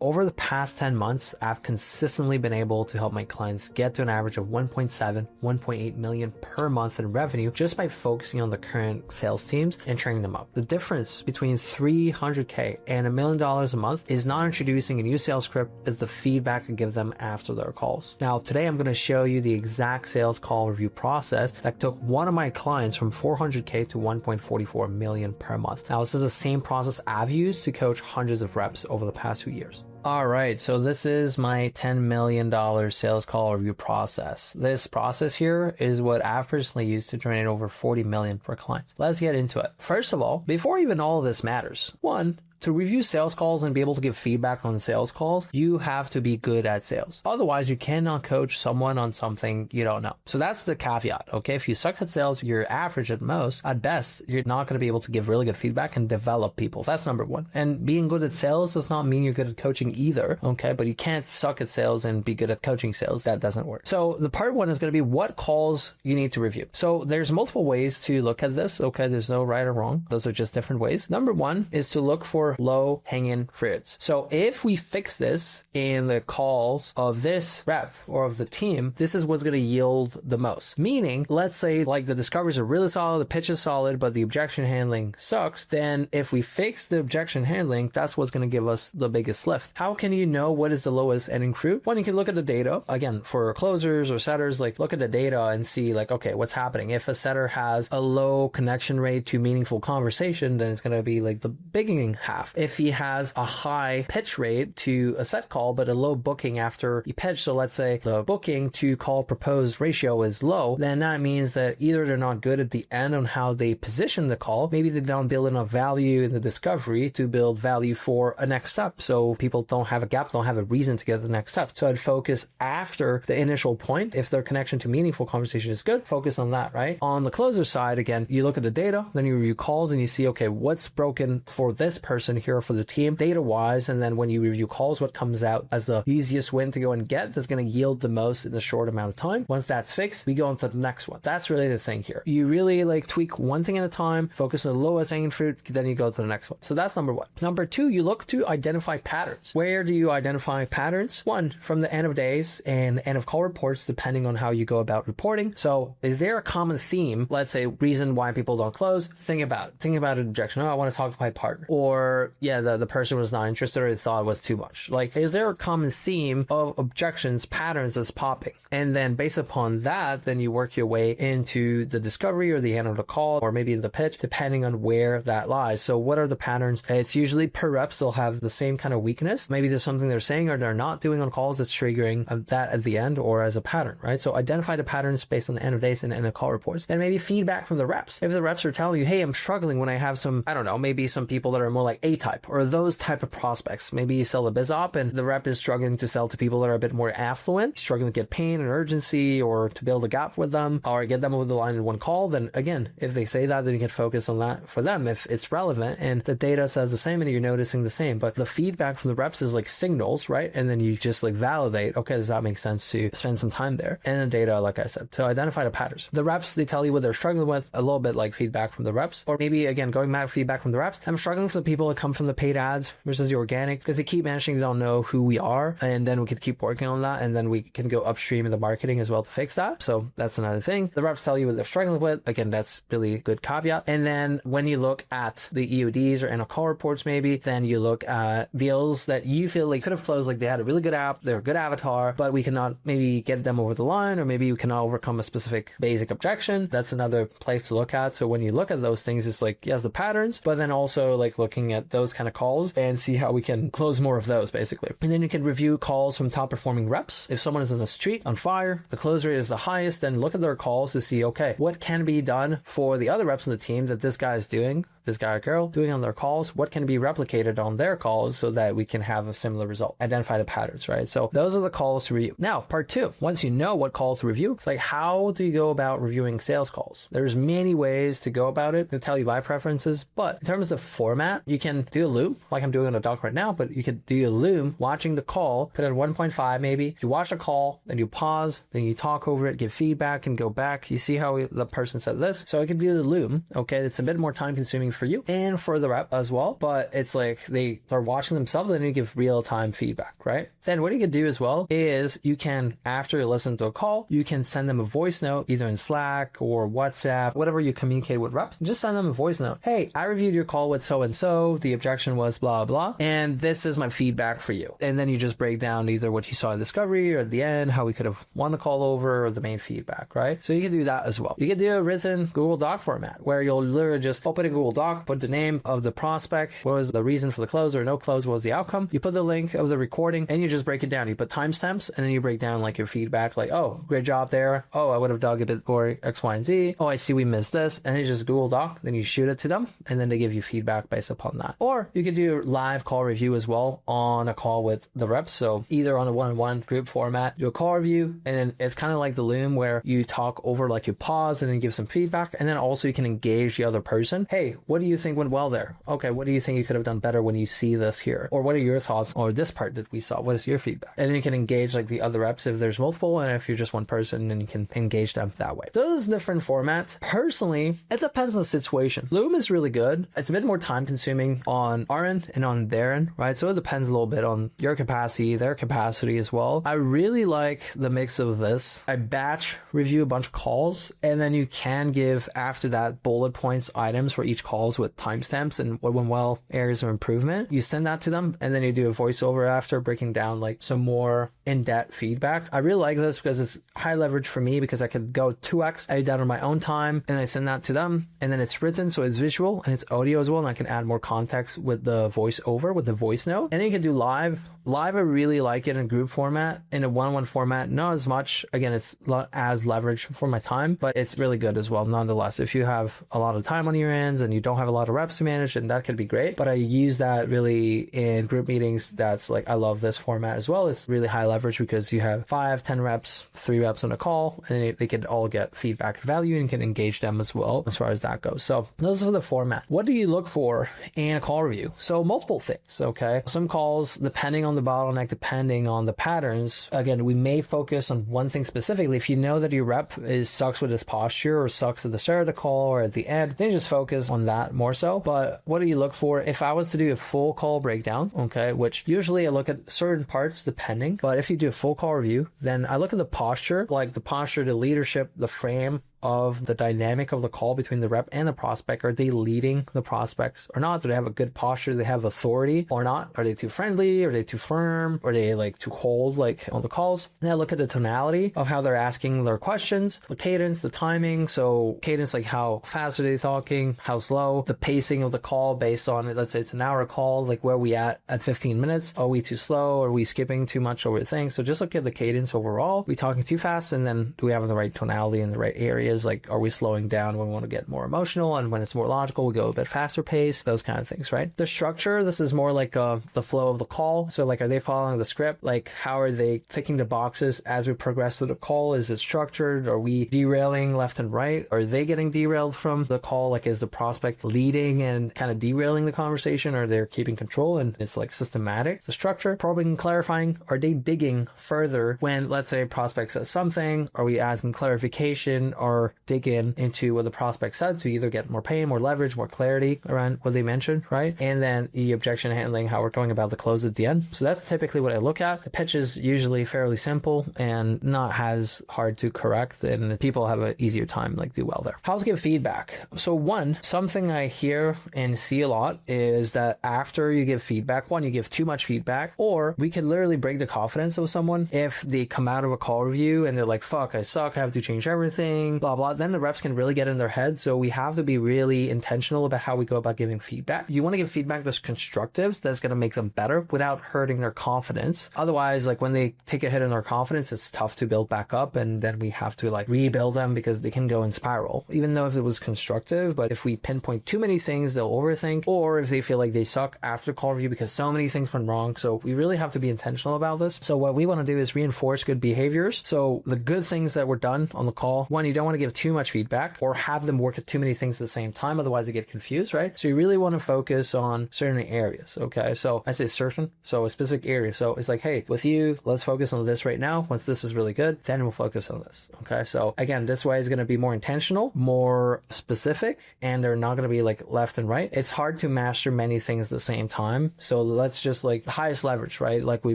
Over the past 10 months, I've consistently been able to help my clients get to an average of 1.7, 1.8 million per month in revenue just by focusing on the current sales teams and training them up. The difference between $300K and $1 million a month is not introducing a new sales script, it's the feedback I give them after their calls. Now, today I'm going to show you the exact sales call review process that took one of my clients from $400K to 1.44 million per month. Now, this is the same process I've used to coach hundreds of reps over the past 2 years. Alright, so this is my $10 million sales call review process. This process here is what I've personally used to generate over 40 million for clients. Let's get into it. First of all, before even all of this matters, one, to review sales calls and be able to give feedback on sales calls, you have to be good at sales. Otherwise, you cannot coach someone on something you don't know. So that's the caveat, okay? If you suck at sales, you're average at most. At best, you're not going to be able to give really good feedback and develop people. That's number one. And being good at sales does not mean you're good at coaching either, okay? But you can't suck at sales and be good at coaching sales. That doesn't work. So the part one is going to be what calls you need to review. So there's multiple ways to look at this, okay? There's no right or wrong. Those are just different ways. Number one is to look for low hanging fruits. So if we fix this in the calls of this rep or of the team, this is what's going to yield the most. Meaning, let's say like the discoveries are really solid, the pitch is solid, but the objection handling sucks. Then if we fix the objection handling, that's what's going to give us the biggest lift. How can you know what is the lowest hanging fruit? One, you can look at the data. Again, for closers or setters, like look at the data and see like, okay, what's happening? If a setter has a low connection rate to meaningful conversation, then it's going to be like the beginning half. If he has a high pitch rate to a set call, but a low booking after he pitched, so let's say the booking to call proposed ratio is low, then that means that either they're not good at the end on how they position the call, maybe they don't build enough value in the discovery to build value for a next step. So people don't have a gap, don't have a reason to get to the next step. So I'd focus after the initial point. If their connection to meaningful conversation is good, focus on that, right? On the closer side, again, you look at the data, then you review calls and you see, okay, what's broken for this person here for the team data wise, and then when you review calls, what comes out as the easiest win to go and get that's going to yield the most in a short amount of time. Once that's fixed, we go on to the next one. That's really the thing here. You really like tweak one thing at a time, focus on the lowest hanging fruit, then you go to the next one. So that's number one. Number two, you look to identify patterns. Where do you identify patterns? One, from the end of days and end of call reports, depending on how you go about reporting. So is there a common theme? Let's say reason why people don't close. Think about an objection. Oh, I want to talk to my partner. Or yeah, the person was not interested or they thought it was too much. Like, is there a common theme of objections, patterns that's popping? And then based upon that, then you work your way into the discovery or the end of the call, or maybe in the pitch, depending on where that lies. So what are the patterns? It's usually per reps, they'll have the same kind of weakness. Maybe there's something they're saying or they're not doing on calls that's triggering that at the end or as a pattern, right? So identify the patterns based on the end of days and end of call reports. And maybe feedback from the reps. If the reps are telling you, hey, I'm struggling when I have some, I don't know, maybe some people that are more like A-type or those type of prospects. Maybe you sell a biz op and the rep is struggling to sell to people that are a bit more affluent, struggling to get pain and urgency or to build a gap with them or get them over the line in one call. Then again, if they say that, then you can focus on that for them if it's relevant and the data says the same and you're noticing the same. But the feedback from the reps is like signals, right? And then you just like validate, okay, does that make sense to spend some time there? And the data, like I said, to identify the patterns. The reps, they tell you what they're struggling with, a little bit like feedback from the reps. Or maybe again, going back feedback from the reps. I'm struggling with the people that come from the paid ads versus the organic because they keep managing to don't know who we are. And then we could keep working on that. And then we can go upstream in the marketing as well to fix that. So that's another thing. The reps tell you what they're struggling with. Again, that's really a good caveat. And then when you look at the EODs or end of call reports, maybe, then you look at deals that you feel like could have closed, like they had a really good app, they're a good avatar, but we cannot maybe get them over the line, or maybe we cannot overcome a specific basic objection. That's another place to look at. So when you look at those things, it's like, yes, the patterns, but then also like looking at those kind of calls and see how we can close more of those basically. And then you can review calls from top performing reps. If someone is in the street on fire, the close rate is the highest, then look at their calls to see, okay, what can be done for the other reps on the team that this guy is doing, this guy or girl doing on their calls, what can be replicated on their calls so that we can have a similar result. Identify the patterns, right? So those are the calls to review. Now, part two, once you know what call to review, it's like, how do you go about reviewing sales calls? There's many ways to go about it. I'm going to tell you my preferences, but in terms of format, you can do a loom, like I'm doing on a doc right now, but you could do a loom, watching the call, put it at 1.5 maybe. You watch the call, then you pause, then you talk over it, give feedback and go back. You see how the person said this. So I could do the loom. Okay. It's a bit more time consuming for you and for the rep as well, but it's like they are watching themselves and you give real-time feedback, right? Then what you can do as well is you can, after you listen to a call, you can send them a voice note, either in Slack or WhatsApp, whatever you communicate with reps. Just send them a voice note. Hey, I reviewed your call with so-and-so. The objection was blah, blah, and this is my feedback for you. And then you just break down either what you saw in discovery or at the end, how we could have won the call over, or the main feedback, right? So you can do that as well. You can do a written Google Doc format where you'll literally just open a Google Doc, put the name of the prospect, what was the reason for the close or no close, what was the outcome. You put the link of the recording and you just break it down. You put timestamps and then you break down like your feedback, like, oh, great job there. Oh, I would have dug a bit more X, Y, and Z. Oh, I see we missed this. And then you just Google Doc, then you shoot it to them and then they give you feedback based upon that. Or you could do live call review as well on a call with the reps. So either on a one-on-one group format, do a call review, and then it's kind of like the loom where you talk over, like you pause and then give some feedback. And then also you can engage the other person. Hey, what do you think went well there? Okay, what do you think you could have done better when you see this here? Or what are your thoughts on this part that we saw? What is your feedback? And then you can engage like the other reps if there's multiple, and if you're just one person, then you can engage them that way. Those different formats. Personally, it depends on the situation. Loom is really good. It's a bit more time consuming on our end and on their end, right? So it depends a little bit on your capacity, their capacity as well. I really like the mix of this. I batch review a bunch of calls, and then you can give after that bullet points items for each calls with timestamps and what went well, areas of improvement. You send that to them, and then you do a voiceover after, breaking down like some more in-depth feedback. I really like this because it's high leverage for me, because I could go 2x, I do that on my own time, and I send that to them, and then it's written, so it's visual and it's audio as well, and I can add more context with the voiceover, with the voice note. And then you can do live. Live, I really like it in group format. In a one-on-one format, not as much. Again, it's not as leverage for my time, but it's really good as well nonetheless. If you have a lot of time on your ends and you don't have a lot of reps to manage, then that could be great. But I use that really in group meetings. That's like, I love this format as well. It's really high leverage because you have 5, 10 reps, 3 reps on a call, and they can all get feedback and value, and you can engage them as well as far as that goes. So those are the format. What do you look for in a call review? So multiple things, okay? Some calls, depending on the bottleneck, depending on the patterns, again, we may focus on one thing specifically. If you know that your rep sucks with his posture or sucks at the start of the call or at the end, then just focus on that more so. But what do you look for? If I was to do a full call breakdown, okay, which usually I look at certain parts depending, but if you do a full call review, then I look at the posture, like the posture, the leadership, the frame of the dynamic of the call between the rep and the prospect. Are they leading the prospects or not? Do they have a good posture? Do they have authority or not? Are they too friendly? Are they too firm? Are they like too cold, like on the calls? Then I look at the tonality of how they're asking their questions, the cadence, the timing. So cadence, like how fast are they talking? How slow? The pacing of the call based on it. Let's say it's an hour call, like where are we at 15 minutes? Are we too slow? Are we skipping too much over things? So just look at the cadence overall. Are we talking too fast? And then do we have the right tonality in the right area? Like, are we slowing down when we want to get more emotional, and when it's more logical, we go a bit faster pace, those kind of things, right? The structure, this is more like the flow of the call. So like, are they following the script? Like, how are they ticking the boxes as we progress through the call? Is it structured? Are we derailing left and right? Are they getting derailed from the call? Like, is the prospect leading and kind of derailing the conversation, or they're keeping control and it's like systematic? The structure, probing and clarifying. Are they digging further when, let's say, a prospect says something? Are we asking clarification or dig in into what the prospect said to either get more pain, more leverage, more clarity around what they mentioned, right? And then the objection handling, how we're going about the close at the end. So that's typically what I look at. The pitch is usually fairly simple and not as hard to correct, and people have an easier time, like do well there. How to give feedback. So one, something I hear and see a lot is that after you give feedback, one, you give too much feedback, or we can literally break the confidence of someone if they come out of a call review and they're like, fuck, I suck, I have to change everything, blah, blah. Then the reps can really get in their head. So we have to be really intentional about how we go about giving feedback. You want to give feedback that's constructive, that's going to make them better without hurting their confidence. Otherwise, like when they take a hit in their confidence, it's tough to build back up. And then we have to like rebuild them because they can go in spiral, even though if it was constructive. But if we pinpoint too many things, they'll overthink, or if they feel like they suck after call review because so many things went wrong. So we really have to be intentional about this. So what we want to do is reinforce good behaviors. So the good things that were done on the call, one, you don't want to to give too much feedback or have them work at too many things at the same time. Otherwise they get confused, right? So you really want to focus on certain areas. Okay. So I say certain, so a specific area. So it's like, hey, with you, let's focus on this right now. Once this is really good, then we'll focus on this. Okay. So again, this way is going to be more intentional, more specific, and they're not going to be like left and right. It's hard to master many things at the same time. So let's just like the highest leverage, right? Like we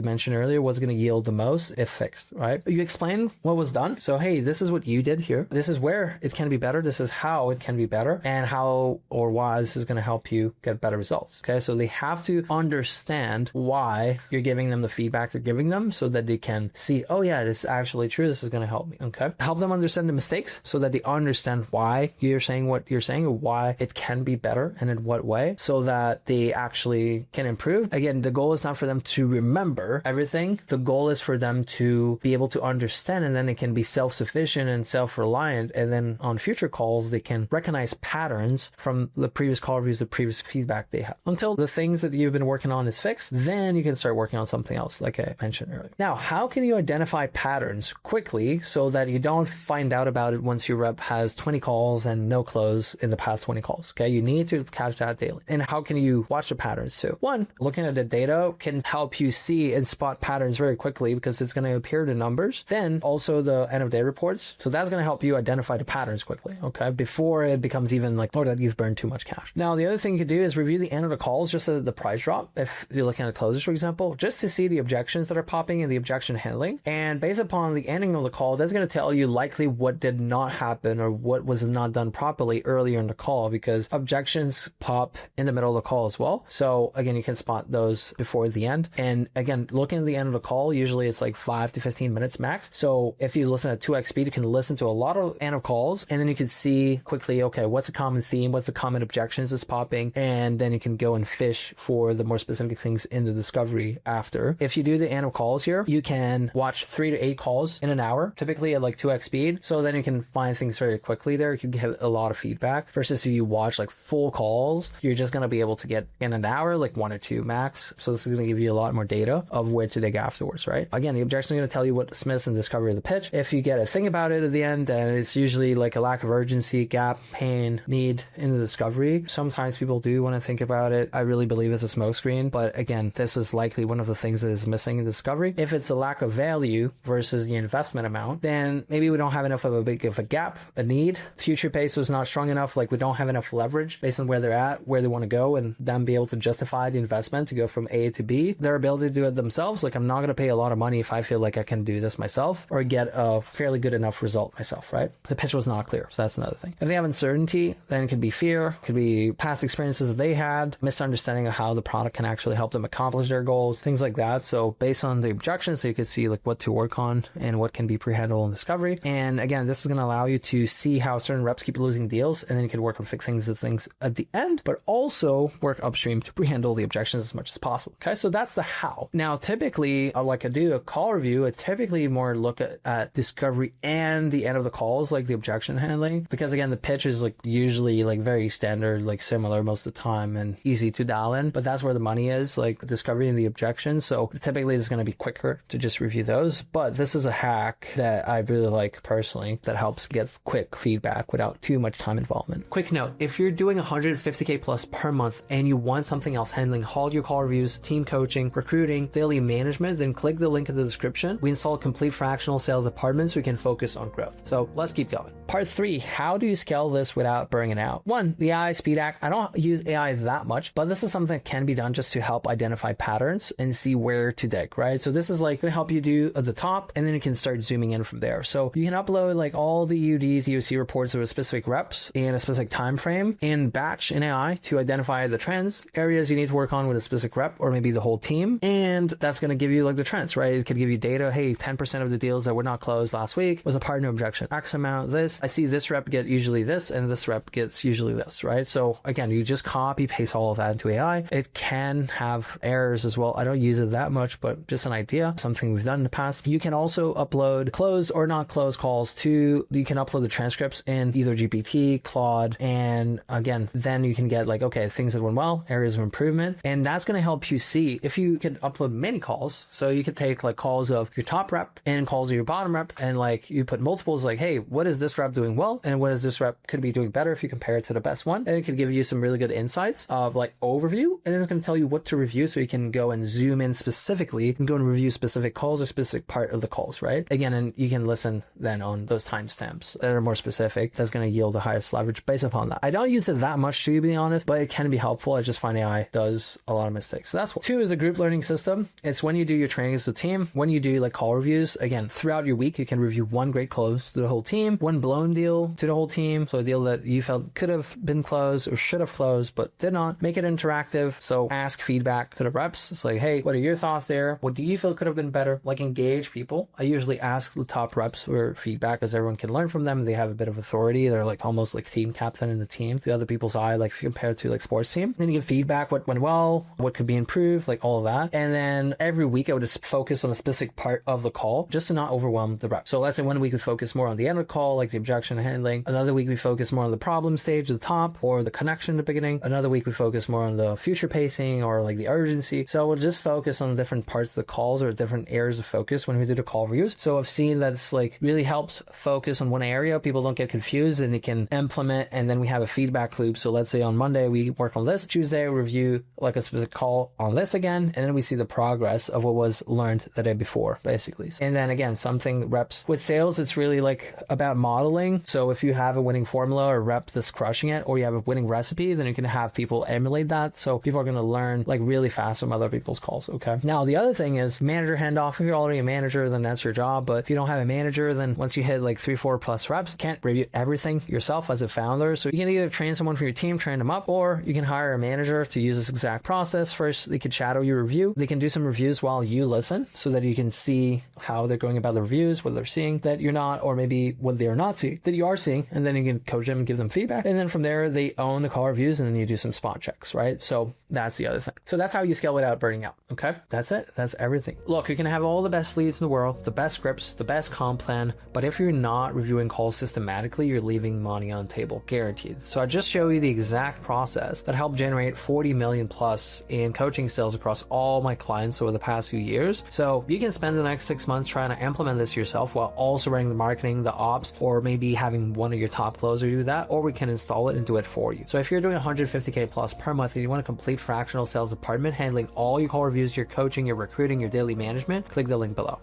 mentioned earlier, what's going to yield the most if fixed, right? You explain what was done. So, hey, this is what you did here. This is where it can be better. This is how it can be better and how or why this is going to help you get better results. Okay. So they have to understand why you're giving them the feedback you're giving them so that they can see, oh yeah, this is actually true. This is going to help me. Okay. Help them understand the mistakes so that they understand why you're saying what you're saying or why it can be better and in what way so that they actually can improve. Again, the goal is not for them to remember everything. The goal is for them to be able to understand, and then they can be self-sufficient and self-reliant. And then on future calls, they can recognize patterns from the previous call reviews, the previous feedback they have. Until the things that you've been working on is fixed, then you can start working on something else, like I mentioned earlier. Now, how can you identify patterns quickly so that you don't find out about it once your rep has 20 calls and no close in the past 20 calls? Okay, you need to catch that daily. And how can you watch the patterns too? One, looking at the data can help you see and spot patterns very quickly because it's going to appear in the numbers. Then also the end of day reports. So that's going to help you identify the patterns quickly, okay, before it becomes even like, oh, that you've burned too much cash. Now, the other thing you could do is review the end of the calls, just the price drop. If you're looking at closers, for example, just to see the objections that are popping and the objection handling. And based upon the ending of the call, that's going to tell you likely what did not happen or what was not done properly earlier in the call, because objections pop in the middle of the call as well. So again, you can spot those before the end. And again, looking at the end of the call, usually it's like 5 to 15 minutes max. So if you listen at 2x speed, you can listen to a lot of end of calls, and then you can see quickly, okay, what's a common theme? What's the common objections that's popping? And then you can go and fish for the more specific things in the discovery after. If you do the end of calls here, you can watch 3 to 8 calls in an hour, typically at like 2x speed. So then you can find things very quickly there. You can get a lot of feedback versus if you watch like full calls, you're just going to be able to get in an hour, like 1 or 2 max. So this is going to give you a lot more data of where to dig afterwards, right? Again, the objection is going to tell you what's missed in discovery of the pitch. If you get a thing about it at the end, then it's usually like a lack of urgency, gap, pain, need in the discovery. Sometimes people do want to think about it. I really believe it's a smokescreen, but again, this is likely one of the things that is missing in discovery. If it's a lack of value versus the investment amount, then maybe we don't have enough of a big of a gap, a need. Future pace was not strong enough. Like we don't have enough leverage based on where they're at, where they want to go, and them be able to justify the investment to go from A to B. Their ability to do it themselves. Like I'm not going to pay a lot of money if I feel like I can do this myself or get a fairly good enough result myself, right? The pitch was not clear. So that's another thing. If they have uncertainty, then it could be fear, could be past experiences that they had, misunderstanding of how the product can actually help them accomplish their goals, things like that. So based on the objections, so you could see like what to work on and what can be pre-handled in discovery. And again, this is going to allow you to see how certain reps keep losing deals, and then you can work on fixing the things at the end, but also work upstream to pre-handle the objections as much as possible. Okay, so that's the how. Now, typically, like I do a call review, I typically more look at discovery and the end of the calls, like the objection handling, because again, the pitch is like usually like very standard, like similar most of the time and easy to dial in, but that's where the money is, like the discovery and the objection. So typically it's going to be quicker to just review those, but this is a hack that I really like personally that helps get quick feedback without too much time involvement. Quick note, if you're doing 150K plus per month and you want something else handling all your call reviews, team coaching, recruiting, daily management, then click the link in the description. We install a complete fractional sales department so we can focus on growth. So let's keep going. Part 3, how do you scale this without burning out? 1, the AI speed hack. I don't use AI that much, but this is something that can be done just to help identify patterns and see where to dig, right? So this is like going to help you do at the top, and then you can start zooming in from there. So you can upload like all the EUDs, EOC reports of specific reps in a specific time frame in batch in AI to identify the trends, areas you need to work on with a specific rep or maybe the whole team. And that's going to give you like the trends, right? It could give you data. Hey, 10% of the deals that were not closed last week was a partner objection. X amount, this. I see this rep get usually this, and this rep gets usually this, right? So again, you just copy paste all of that into AI. It can have errors as well. I don't use it that much, but just an idea, something we've done in the past. You can also upload close or not close calls to, you can upload the transcripts in either GPT, Claude, and again, then you can get like, okay, things that went well, areas of improvement, and that's going to help you see if you can upload many calls. So you could take like calls of your top rep and calls of your bottom rep, and like you put multiples like, hey, what is this rep doing well and what is this rep could be doing better if you compare it to the best one. And it can give you some really good insights of like overview, and then it's going to tell you what to review so you can go and zoom in specifically and go and review specific calls or specific part of the calls, right? Again, and you can listen then on those timestamps that are more specific. That's going to yield the highest leverage based upon that. I don't use it that much, to be honest, but it can be helpful. I just find AI does a lot of mistakes. So that's one. 2 is a group learning system. It's when you do your trainings with the team, when you do like call reviews, again, throughout your week, you can review one great close to the whole team, one blown deal to the whole team. So a deal that you felt could have been closed or should have closed, but did not. Make it interactive. So ask feedback to the reps. It's like, hey, what are your thoughts there? What do you feel could have been better? Like engage people. I usually ask the top reps for feedback because everyone can learn from them. They have a bit of authority. They're like almost like team captain in the team to other people's eye, like compared to like sports team. Then you give feedback, what went well, what could be improved, like all of that. And then every week I would just focus on a specific part of the call just to not overwhelm the rep. So let's say one week we focus more on the end of the call, like the objection handling. Another week we focus more on the problem stage at the top or the connection at the beginning. Another week we focus more on the future pacing or like the urgency. So we'll just focus on different parts of the calls or different areas of focus when we do the call reviews. So I've seen that it's like really helps focus on one area. People don't get confused and they can implement, and then we have a feedback loop. So let's say on Monday we work on this, Tuesday we review like a specific call on this again, and then we see the progress of what was learned the day before, basically. And then again, something reps with sales, it's really like about modeling. So if you have a winning formula or rep that's crushing it, or you have a winning recipe, then you can have people emulate that. So people are going to learn like really fast from other people's calls. Okay. Now the other thing is manager handoff. If you're already a manager, then that's your job. But if you don't have a manager, then once you hit like 3-4 plus reps, you can't review everything yourself as a founder. So you can either train someone from your team, train them up, or you can hire a manager to use this exact process. First, they could shadow your review. They can do some reviews while you listen so that you can see how they're going about the reviews, what they're seeing that you're not, or maybe what they're not seeing that you are seeing. And then you can coach them and give them feedback. And then from there, they own the call reviews, and then you do some spot checks, right? So that's the other thing. So that's how you scale without burning out. Okay. That's it. That's everything. Look, you can have all the best leads in the world, the best scripts, the best comp plan, but if you're not reviewing calls systematically, you're leaving money on the table, guaranteed. So I just show you the exact process that helped generate 40 million plus in coaching sales across all my clients over the past few years. So you can spend the next 6 months trying to implement this yourself while also running the marketing, the ops, or maybe having one of your top closers do that, or we can install it and do it for you. So if you're doing 150K plus per month and you want a complete fractional sales department handling all your call reviews, your coaching, your recruiting, your daily management, click the link below.